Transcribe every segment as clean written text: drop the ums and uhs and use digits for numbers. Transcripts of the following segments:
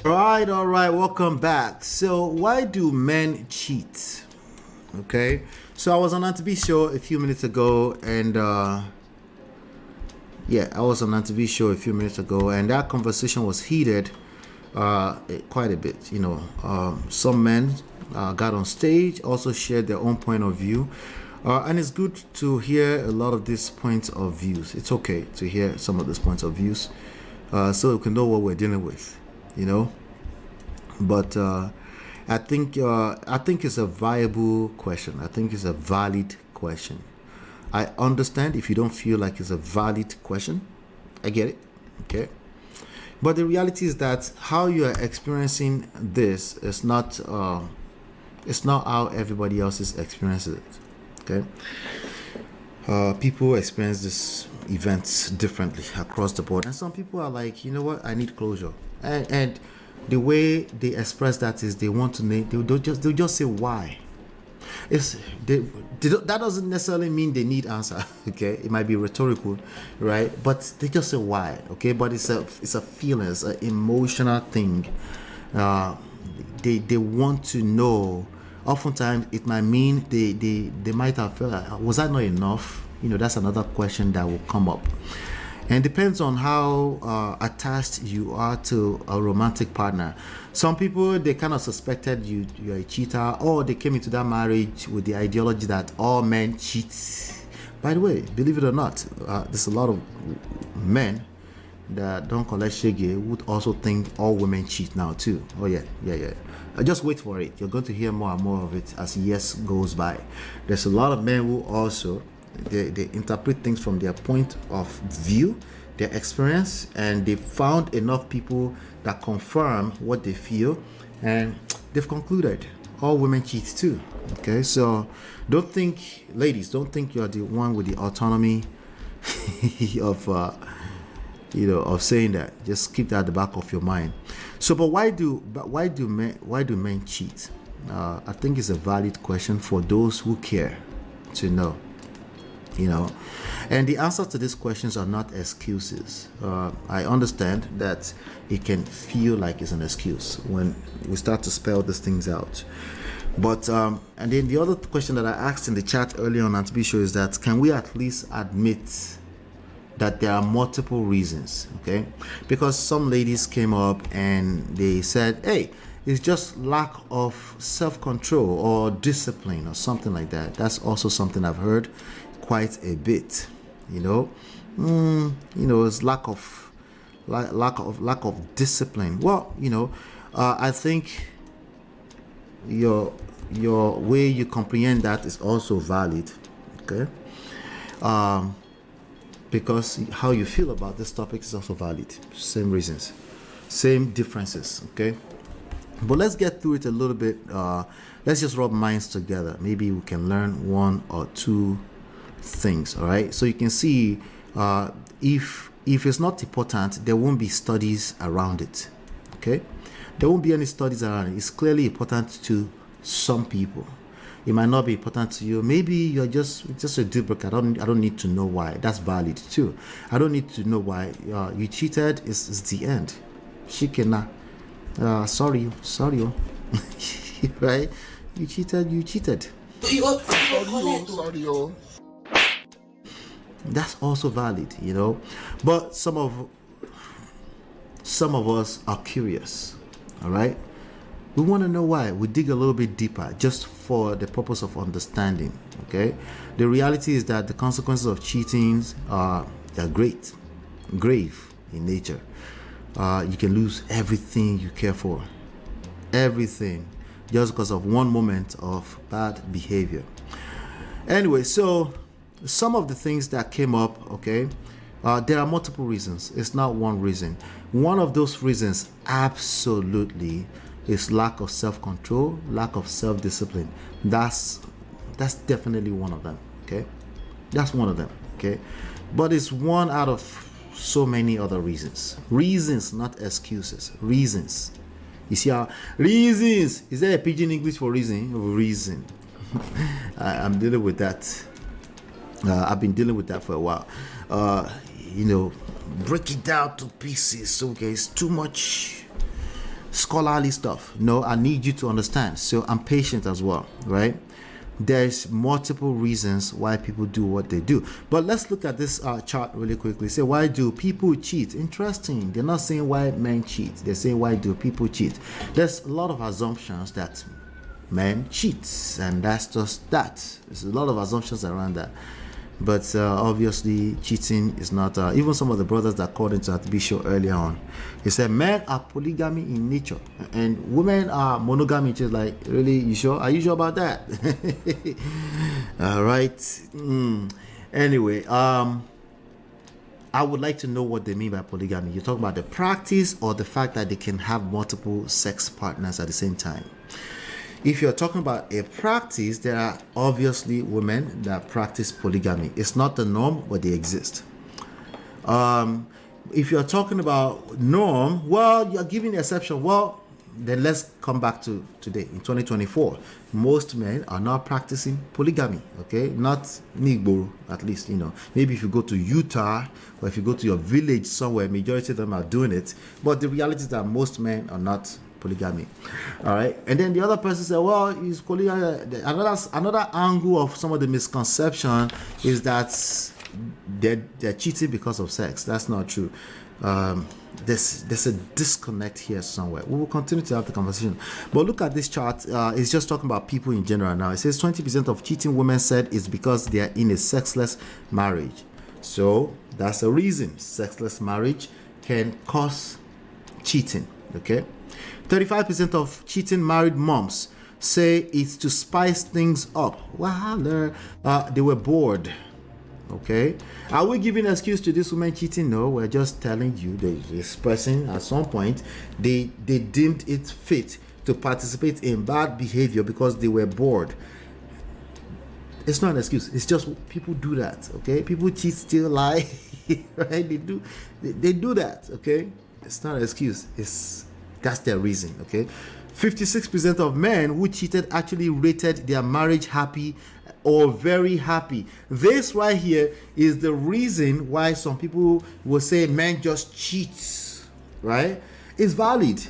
All right, welcome back. So, why do men cheat? Okay, so I was on Antibi show a few minutes ago, and I was on Antibi show a few minutes ago, and that conversation was heated quite a bit. Some men got on stage, also shared their own point of view. And it's good to hear a lot of these points of views. It's okay to hear some of these points of views so we can know what we're dealing with, you know. But I think it's a viable question. I think it's a valid question. I understand if you don't feel like it's a valid question. I get it. Okay. But the reality is that how you are experiencing this is not it's not how everybody else is experiencing it. Okay. People experience this events differently across the board, and some people are like, you know what, I need closure, and the way they express that is they want to name. They'll just say why. It's that doesn't necessarily mean they need answer. Okay, it might be rhetorical, right? But they just say why. Okay, but it's a feeling, it's an emotional thing. They want to know. Oftentimes it might mean they might have felt like, was that not enough? That's another question that will come up, and depends on how attached you are to a romantic partner. Some people, they kind of suspected you're a cheater, or they came into that marriage with the ideology that all men cheat. By the way, believe it or not, there's a lot of men that don't collect shege would also think all women cheat now too. Oh yeah. Just wait for it. You're going to hear more and more of it as years goes by. There's a lot of men who also they interpret things from their point of view, their experience, and they found enough people that confirm what they feel, and they've concluded all women cheat too. Okay, so ladies, don't think you're the one with the autonomy of of saying that. Just keep that at the back of your mind. So, but why do men cheat? I think it's a valid question for those who care to know. And the answers to these questions are not excuses. I understand that it can feel like it's an excuse when we start to spell these things out. But and then the other question that I asked in the chat earlier on Antibi Show is that, can we at least admit that there are multiple reasons? Okay, because some ladies came up and they said, hey, it's just lack of self-control or discipline or something like that. That's also something I've heard quite a bit. It's lack of discipline. Well, I think your way you comprehend that is also valid. Okay. Because how you feel about this topic is also valid. Same reasons, same differences. Okay, but let's get through it a little bit. Let's just rub minds together. Maybe we can learn one or two things. All right, so you can see if it's not important, there won't be studies around it. Okay, there won't be any studies around it. It's clearly important to some people. It might not be important to you. Maybe you're just a deal breaker. I don't need to know why. That's valid too. I don't need to know why you cheated. Is the end. Shikena. Sorry. Right? You cheated. Sorry. That's also valid, But some of us are curious. All right. We want to know why. We dig a little bit deeper just for the purpose of understanding. Okay. The reality is that the consequences of cheating are grave in nature. You can lose everything you care for, everything, just because of one moment of bad behavior. Anyway, so some of the things that came up, okay, there are multiple reasons. It's not one reason. One of those reasons, absolutely, is lack of self-control, lack of self-discipline. That's definitely one of them. Okay, that's one of them. Okay, but it's one out of so many other reasons. Reasons, not excuses. Reasons. You see how reasons? Is there a pidgin English for reason? Reason. I'm dealing with that. I've been dealing with that for a while. Break it down to pieces. Okay, it's too much scholarly stuff. No, I need you to understand. So I'm patient as well, right? There's multiple reasons why people do what they do. But let's look at this chart really quickly. Say, why do people cheat? Interesting. They're not saying why men cheat. They're saying, why do people cheat? There's a lot of assumptions that men cheat, and that's just that. There's a lot of assumptions around that. But obviously, cheating is not. Even some of the brothers that called into our TV show earlier on, he said men are polygamy in nature, and women are monogamy. Just like, really, you sure? Are you sure about that? All right. Anyway, I would like to know what they mean by polygamy. You talk about the practice or the fact that they can have multiple sex partners at the same time. If you're talking about a practice, there are obviously women that practice polygamy. It's not the norm, but they exist. If you're talking about norm, well, you're giving the exception. Well, then let's come back to today in 2024. Most men are not practicing polygamy. Okay, not Nigbo, at least, you know. Maybe if you go to Utah or if you go to your village somewhere, majority of them are doing it. But the reality is that most men are not polygamy. All right, and then the other person said, well, is polygamy. Another angle of some of the misconception is that they're cheating because of sex. That's not true. There's a disconnect here somewhere. We will continue to have the conversation, but look at this chart. It's just talking about people in general now. It says 20% of cheating women said it's because they are in a sexless marriage. So that's a reason. Sexless marriage can cause cheating. Okay, 35% of cheating married moms say it's to spice things up. Wow, they were bored. Okay, are we giving excuse to this woman cheating? No, we're just telling you that this person at some point they deemed it fit to participate in bad behavior because they were bored. It's not an excuse. It's just people do that. Okay, people cheat, steal, lie, right? They do that. Okay, it's not an excuse. That's their reason. Okay, 56% of men who cheated actually rated their marriage happy or very happy. This right here is the reason why some people will say men just cheat, right? It's valid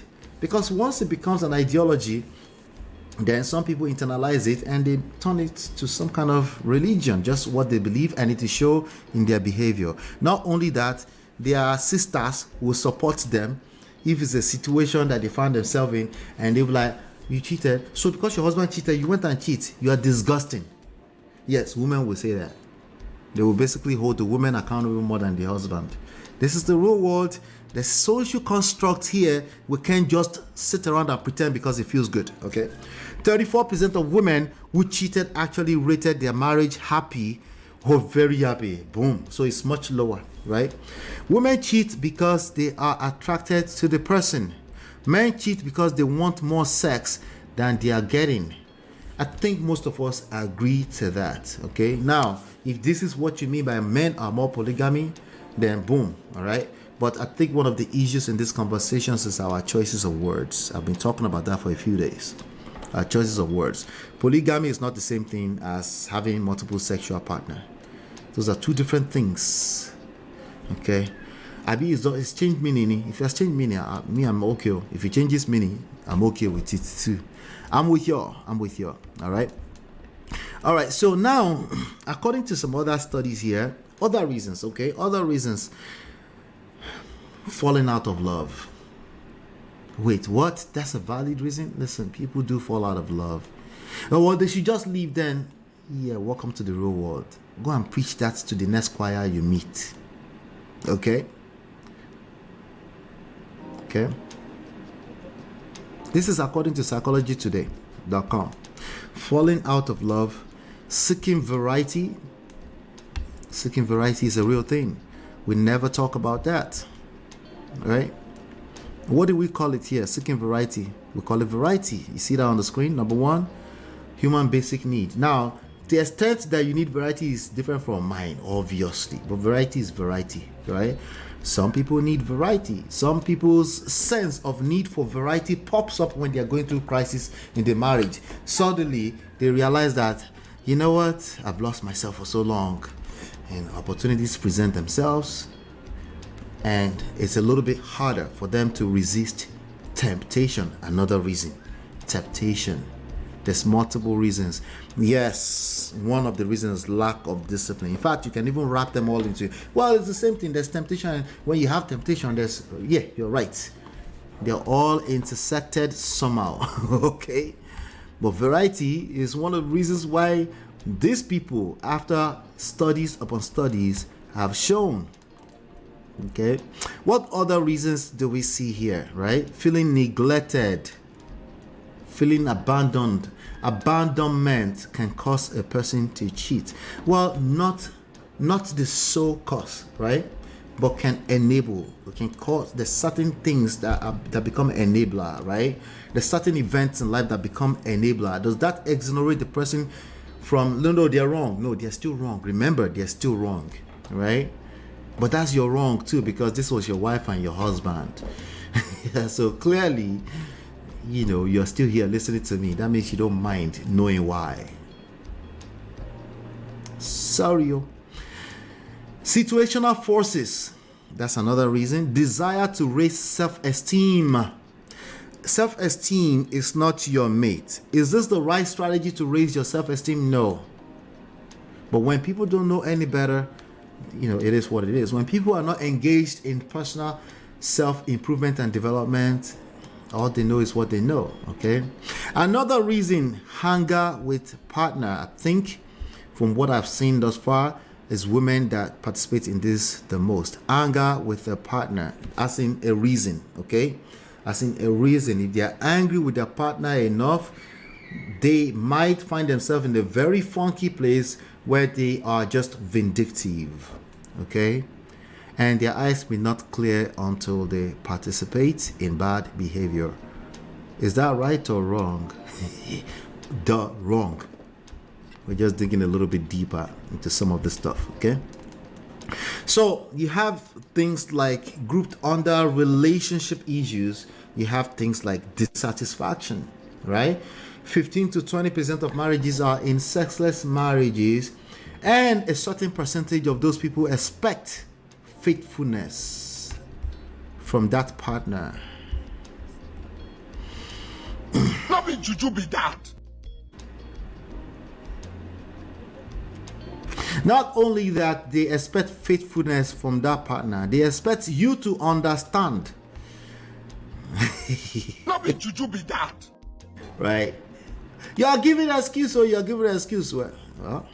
because once it becomes an ideology, then some people internalize it and they turn it to some kind of religion, just what they believe, and it is show in their behavior. Not only that, their sisters will support them if it's a situation that they find themselves in, and they'll be like, you cheated, so because your husband cheated, you went and cheat. You are disgusting. Yes, women will say that. They will basically hold the woman accountable more than the husband. This is the real world. The social construct here, we can't just sit around and pretend because it feels good. Okay, 34% of women who cheated actually rated their marriage happy or very happy. Boom. So it's much lower, right? Women cheat because they are attracted to the person. Men cheat because they want more sex than they are getting. I think most of us agree to that. Okay, now if this is what you mean by men are more polygamy, then boom. All right, but I think one of the issues in these conversations is our choices of words. I've been talking about that for a few days. Our choices of words. Polygamy is not the same thing as having multiple sexual partner. Those are two different things. Okay, it's changed meaning. If it has changed meaning, I'm okay. If it changes meaning, I'm okay with it too. I'm with you. All right. So now, according to some other studies here, other reasons. Falling out of love. Wait, what? That's a valid reason? Listen, people do fall out of love. Well, they should just leave then. Yeah, welcome to the real world. Go and preach that to the next choir you meet. Okay. This is according to psychologytoday.com. Falling out of love, seeking variety. Seeking variety is a real thing. We never talk about that, right? What do we call it here? Seeking variety. We call it variety. You see that on the screen? Number one, human basic need. Now, the extent that you need variety is different from mine, obviously. But variety is variety, right? Some people need variety. Some people's sense of need for variety pops up when they are going through crisis in their marriage. Suddenly, they realize that, you know what? I've lost myself for so long. And opportunities present themselves. And it's a little bit harder for them to resist Temptation, another reason. Temptation. There's multiple reasons. Yes, one of the reasons is lack of discipline. In fact, you can even wrap them all into, well, it's the same thing. There's temptation. When you have temptation, there's, yeah, you're right. They're all intersected somehow. Okay? But variety is one of the reasons why these people, after studies upon studies, have shown. Okay? What other reasons do we see here, right? Feeling neglected, feeling abandoned. Abandonment can cause a person to cheat. Well, not the sole cause, right? But can enable. It can cause. There's certain things that become enabler, right? There's certain events in life that become enabler. Does that exonerate the person from, no, they're wrong? No, they're still wrong. Remember, they're still wrong, right? But that's your wrong too, because this was your wife and your husband. So clearly, you're still here listening to me. That means you don't mind knowing why. Sorry. Situational forces. That's another reason. Desire to raise self-esteem. Self-esteem is not your mate. Is this the right strategy to raise your self-esteem? No. But when people don't know any better, it is what it is. When people are not engaged in personal self-improvement and development, all they know is what they know. Okay. Another reason, hunger with partner. I think from what I've seen thus far, is women that participate in this the most. Anger with a partner, as in a reason. Okay. As in a reason. If they are angry with their partner enough, they might find themselves in a very funky place where they are just vindictive. Okay. And their eyes may not clear until they participate in bad behavior. Is that right or wrong? Wrong. We're just digging a little bit deeper into some of this stuff, okay? So you have things like grouped under relationship issues. You have things like dissatisfaction, right? 15 to 20% of marriages are in sexless marriages, and a certain percentage of those people expect faithfulness from that partner. Not be juju be that. Not only that, they expect faithfulness from that partner, they expect you to understand. Not be juju be that. Right? You are giving an excuse, or you are giving an excuse. Well,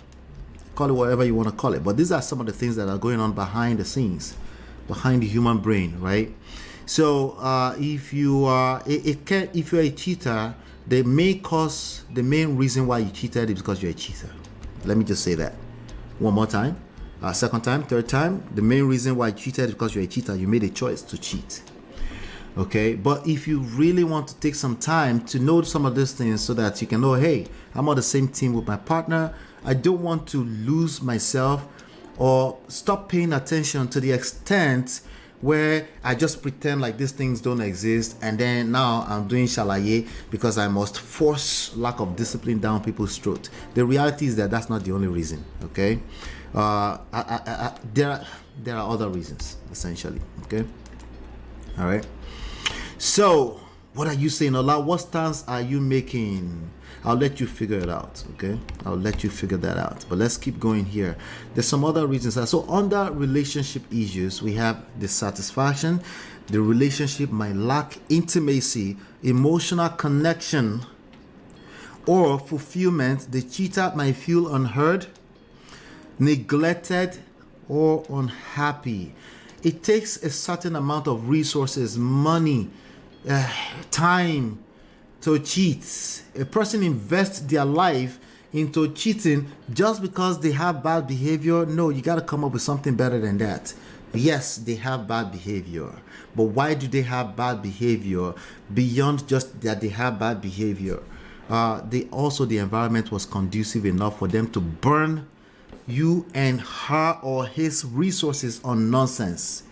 call it whatever you want to call it. But these are some of the things that are going on behind the scenes, behind the human brain, right? So if you are, if you're a cheater, the main reason why you cheated is because you're a cheater. Let me just say that one more time. Second time, third time. The main reason why you cheated is because you're a cheater. You made a choice to cheat. Okay, but if you really want to take some time to know some of these things so that you can know, hey, I'm on the same team with my partner. I don't want to lose myself or stop paying attention to the extent where I just pretend like these things don't exist, and then now I'm doing shalaye because I must force lack of discipline down people's throat. The reality is that that's not the only reason. Okay, there are other reasons essentially. Okay, all right. So what are you saying, Ola? What stance are you making? I'll let you figure it out, okay? I'll let you figure that out. But let's keep going here. There's some other reasons. So under relationship issues, we have dissatisfaction. The relationship might lack intimacy, emotional connection, or fulfillment. The cheater might feel unheard, neglected, or unhappy. It takes a certain amount of resources, money, time to cheat. A person invests their life into cheating just because they have bad behavior. No, you got to come up with something better than that. Yes, they have bad behavior, but why do they have bad behavior beyond just that they have bad behavior? The environment was conducive enough for them to burn you and her or his resources on nonsense.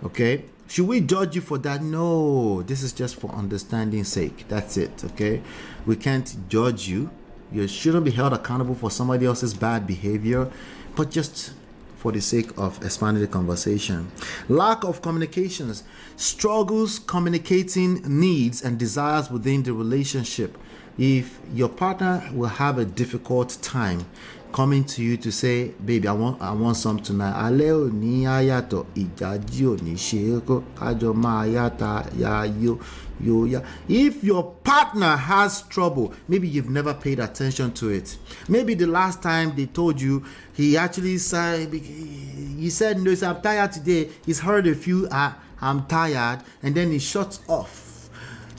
Okay, should we judge you for that? No, this is just for understanding's sake. That's it. Okay, we can't judge you. You shouldn't be held accountable for somebody else's bad behavior, but just for the sake of expanding the conversation. Lack of communications, struggles communicating needs and desires within the relationship. If your partner will have a difficult time coming to you to say, baby, I want some tonight. Alẹ́ òní ayato ìjájí òní ṣe kó kájọ máa yàtà ya yo ya. If your partner has trouble, maybe you've never paid attention to it. Maybe the last time they told you, he actually said, he said, no, I'm tired today. He's heard a few, I'm tired, and then he shuts off.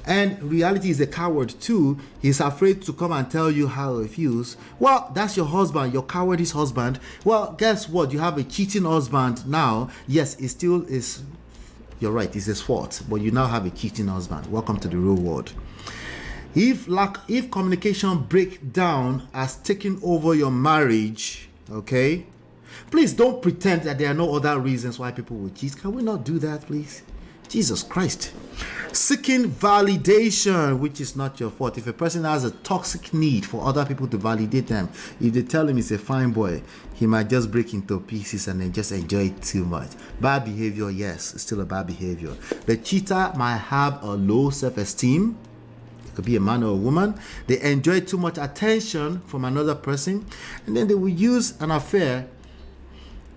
And reality is a coward too. He's afraid to come and tell you how he feels. Well, that's your husband, your cowardice husband. Well, guess what? You have a cheating husband now. Yes, it still is. You're right, it's his fault. But you now have a cheating husband. Welcome to the real world. If communication breakdown has taken over your marriage, okay, please don't pretend that there are no other reasons why people will cheat. Can we not do that, please? Jesus Christ. Seeking validation, which is not your fault. If a person has a toxic need for other people to validate them, if they tell him he's a fine boy, he might just break into pieces and then just enjoy it too much. Bad behavior, yes, it's still a bad behavior. The cheater might have a low self-esteem. It could be a man or a woman. They enjoy too much attention from another person, and then they will use an affair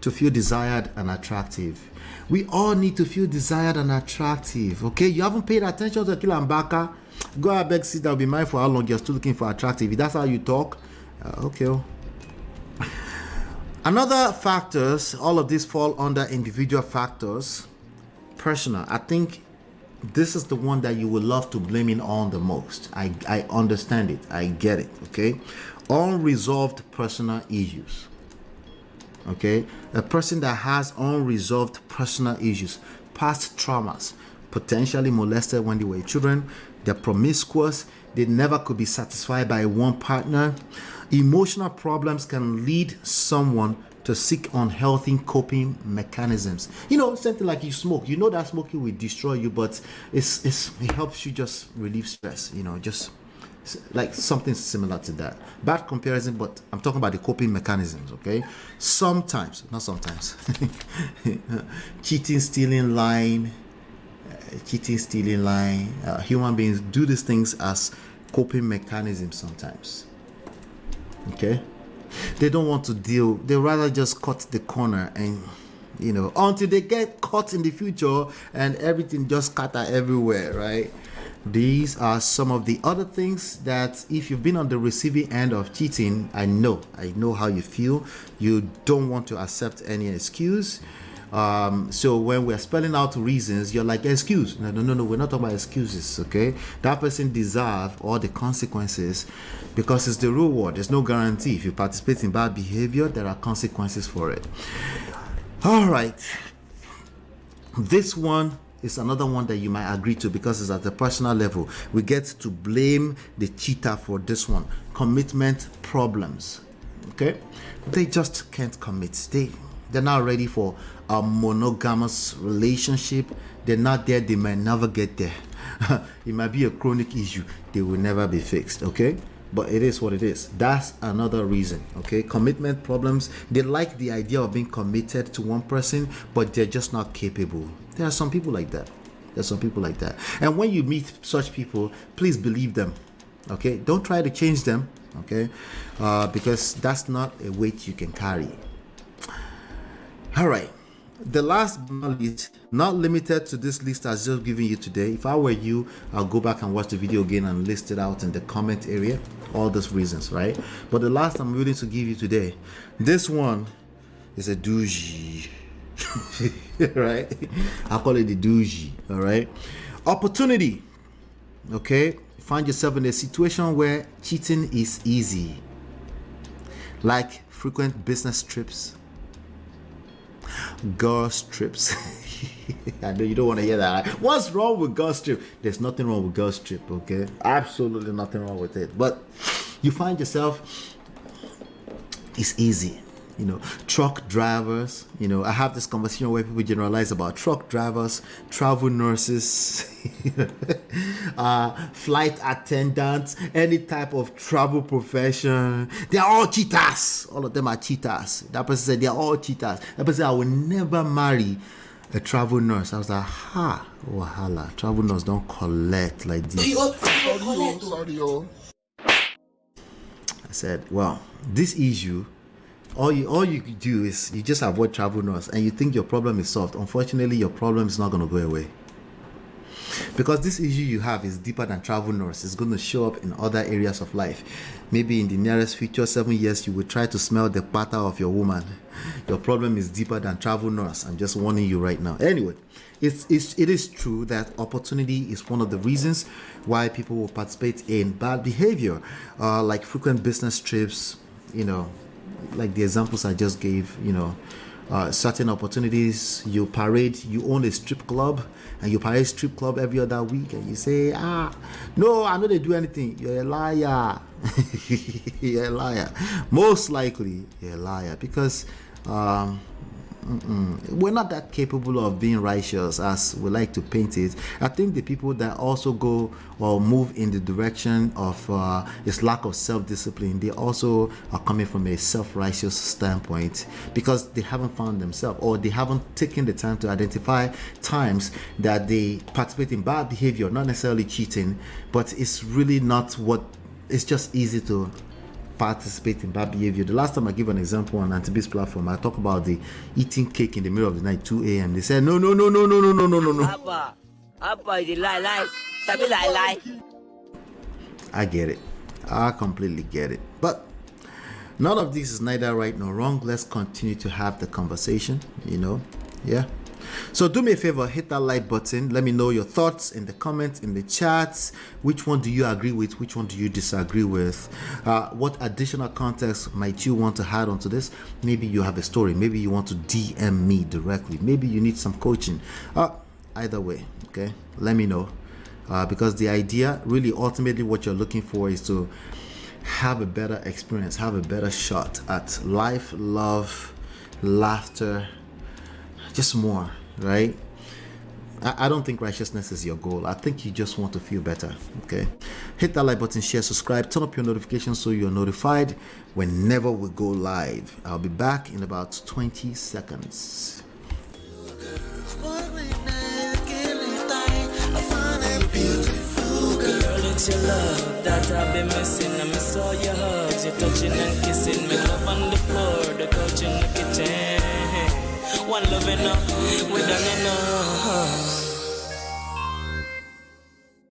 to feel desired and attractive. We all need to feel desired and attractive, okay? You haven't paid attention to Kilambaka. Go ahead, beg, sit down, be mindful how long you're still looking for attractive. If that's how you talk, okay. Another factors, all of these fall under individual factors. Personal. I think this is the one that you would love to blame it on the most. I understand it. I get it, okay? Unresolved personal issues. Okay, a person that has unresolved personal issues, past traumas, potentially molested when they were children, they're promiscuous, they never could be satisfied by one partner. Emotional problems can lead someone to seek unhealthy coping mechanisms. You know, something like you smoke. You know that smoking will destroy you, but it helps you just relieve stress. You know, just like something similar to that. Bad comparison, but I'm talking about the coping mechanisms, okay? Sometimes, not sometimes, cheating, stealing, lying, human beings do these things as coping mechanisms sometimes, okay? They don't want to deal, they rather just cut the corner and, you know, until they get caught in the future and everything just scatter everywhere, right? These are some of the other things that if you've been on the receiving end of cheating, I know how you feel. You don't want to accept any excuse. So when we're spelling out reasons, you're like, excuse. No, we're not talking about excuses, okay? That person deserves all the consequences because it's the real world. There's no guarantee. If you participate in bad behavior, there are consequences for it. All right. This one is another one that you might agree to because it's at the personal level. We get to blame the cheater for this one. Commitment problems. Okay? They just can't commit. They're not ready for a monogamous relationship. They're not there. They might never get there. It might be a chronic issue. They will never be fixed. Okay? But it is what it is. That's another reason, okay? Commitment problems. They like the idea of being committed to one person, but they're just not capable. There are some people like that. And when you meet such people, please believe them, okay? Don't try to change them, okay? Because that's not a weight you can carry. All right. The last but not least, not limited to this list I've just given you today. If I were you, I'll go back and watch the video again and list it out in the comment area. All those reasons, right? But the last I'm willing to give you today, this one is a doozy, right? I'll call it the doozy, all right? Opportunity, okay? You find yourself in a situation where cheating is easy, like frequent business trips, girls trips. I know you don't want to hear that. Right? What's wrong with girls trip? There's nothing wrong with girls trip, okay? Absolutely nothing wrong with it. But you find yourself, it's easy. truck drivers. I have this conversation where people generalize about truck drivers, travel nurses, flight attendants, any type of travel profession. They are all cheaters. All of them are cheaters. That person said they are all cheaters. That person said, I will never marry a travel nurse. I was like, wahala. Travel nurse don't collect like this. Sorry. I said, well, this issue, all you do is you just avoid travel nurse and you think your problem is solved. Unfortunately, your problem is not going to go away. Because this issue you have is deeper than travel nurse. It's going to show up in other areas of life. Maybe in the nearest future, 7 years, you will try to smell the patter of your woman. Your problem is deeper than travel nurse. I'm just warning you right now. Anyway, it is true that opportunity is one of the reasons why people will participate in bad behavior, like frequent business trips, like the examples I just gave, certain opportunities. You own a strip club and you parade strip club every other week and you say, no, I know they do anything. You're a liar. You're a liar. Most likely you're a liar because we're not that capable of being righteous as we like to paint it. I think the people that also go or move in the direction of this lack of self-discipline, they also are coming from a self-righteous standpoint because they haven't found themselves, or they haven't taken the time to identify times that they participate in bad behavior, not necessarily cheating, but it's really not it's just easy to participate in bad behavior. The last time I give an example on Antibe's platform, I talk about the eating cake in the middle of the night, 2 a.m. They said, no. I get it. I completely get it. But none of this is neither right nor wrong. Let's continue to have the conversation, Yeah. So do me a favor, hit that like button. Let me know your thoughts in the comments, in the chats. Which one do you agree with? Which one do you disagree with? What additional context might you want to add onto this? Maybe you have a story. Maybe you want to DM me directly. Maybe you need some coaching. Either way, okay? Let me know. Because the idea, really, ultimately, what you're looking for is to have a better experience, have a better shot at life, love, laughter, just more, right? I don't think righteousness is your goal. I think you just want to feel better, okay? Hit that like button, share, subscribe, turn up your notifications so you're notified whenever we go live. I'll be back in about 20 seconds. It's your love that I've been missing. I miss all your hugs, your touching and kissing. Me love on the floor, the couch in the kitchen. One love enough, we done enough.